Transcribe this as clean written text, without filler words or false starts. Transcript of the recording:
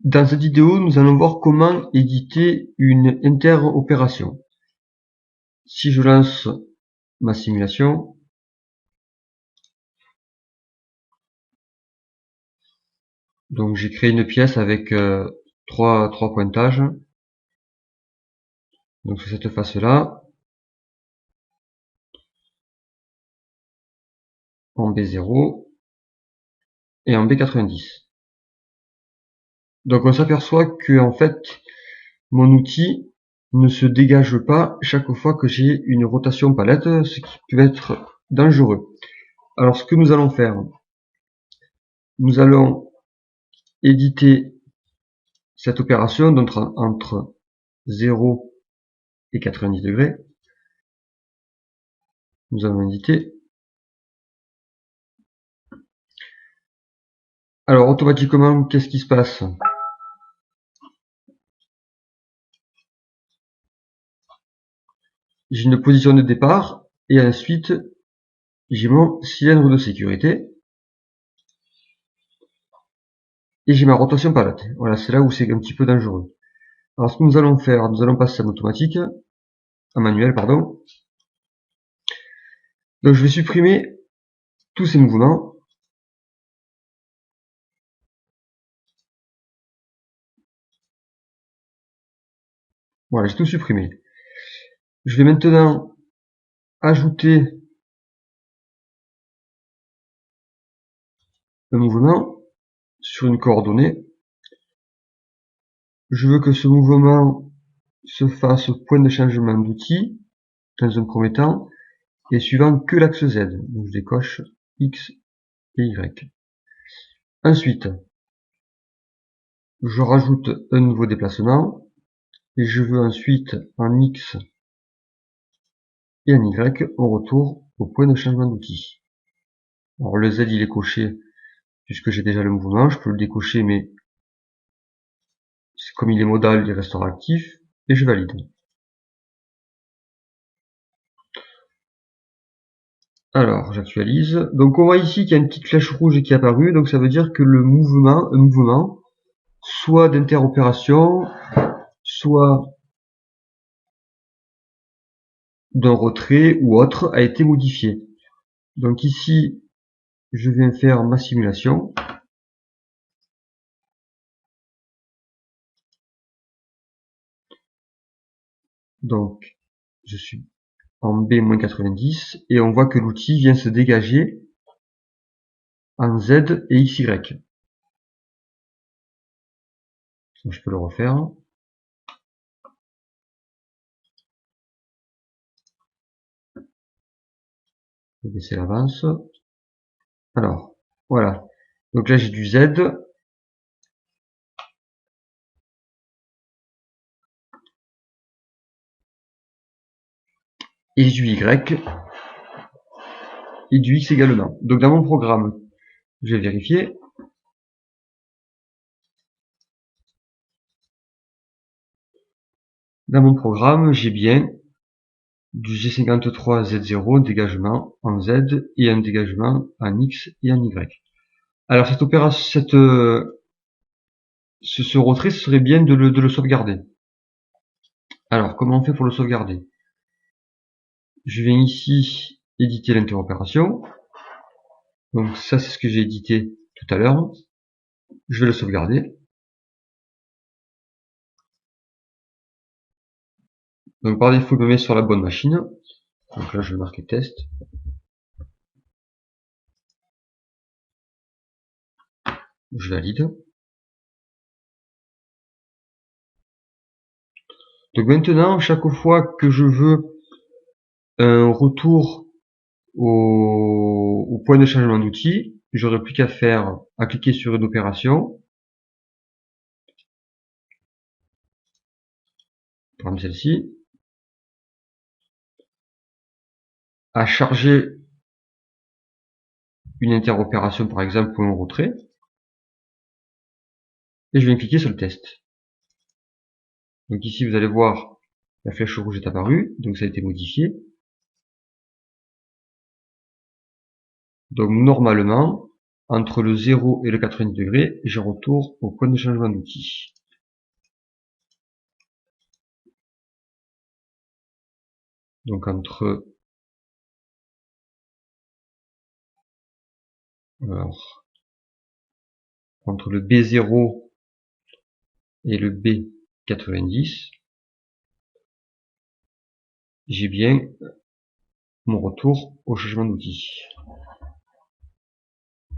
Dans cette vidéo, nous allons voir comment éditer une interopération. Si je lance ma simulation, donc j'ai créé une pièce avec trois pointages. Donc sur cette face-là, en B0 et en B90. Donc on s'aperçoit que en fait mon outil ne se dégage pas chaque fois que j'ai une rotation palette, ce qui peut être dangereux. Alors ce que nous allons faire, nous allons éditer cette opération entre 0 et 90 degrés. Nous allons éditer. Alors automatiquement, qu'est-ce qui se passe? J'ai une position de départ et ensuite j'ai mon cylindre de sécurité et j'ai ma rotation palette. Voilà, c'est là où c'est un petit peu dangereux. Alors ce que nous allons faire, nous allons passer en automatique, en manuel pardon. Donc je vais supprimer tous ces mouvements. Voilà, j'ai tout supprimé. Je vais maintenant ajouter un mouvement sur une coordonnée. Je veux que ce mouvement se fasse au point de changement d'outil dans un premier temps et suivant que l'axe Z. Donc je décoche X et Y. Ensuite, je rajoute un nouveau déplacement et je veux ensuite en X et en Y un retour au point de changement d'outil. Alors le Z il est coché puisque j'ai déjà le mouvement, je peux le décocher mais comme il est modal il restera actif et je valide. Alors j'actualise. Donc on voit ici qu'il y a une petite flèche rouge qui est apparue, donc ça veut dire que un mouvement, soit d'interopération, soit d'un retrait ou autre, a été modifié. Donc ici, je viens faire ma simulation. Donc, je suis en B-90 et on voit que l'outil vient se dégager en Z et XY. Donc, je peux le refaire. Je vais baisser l'avance. Alors, voilà. Donc là, j'ai du Z. Et du Y. Et du X également. Donc dans mon programme, je vais vérifier. Dans mon programme, j'ai bien du G53Z0 dégagement en Z et un dégagement en X et en Y. Alors cette opération, ce retrait, ce serait bien de le sauvegarder. Alors comment on fait pour le sauvegarder? Je viens ici éditer l'interopération. Donc ça c'est ce que j'ai édité tout à l'heure. Je vais le sauvegarder. Donc par défaut, il me met sur la bonne machine. Donc là je vais marquer test. Je valide. Donc maintenant, chaque fois que je veux un retour au point de changement d'outil, j'aurai plus qu'à cliquer sur une opération, par exemple celle-ci, à charger une interopération par exemple pour un retrait, et je vais cliquer sur le test. Donc ici vous allez voir la flèche rouge est apparue, donc ça a été modifié. Donc normalement, entre le 0 et le 90 degrés, j'ai retour au point de changement d'outil. Donc entre le B0 et le B90, j'ai bien mon retour au changement d'outil.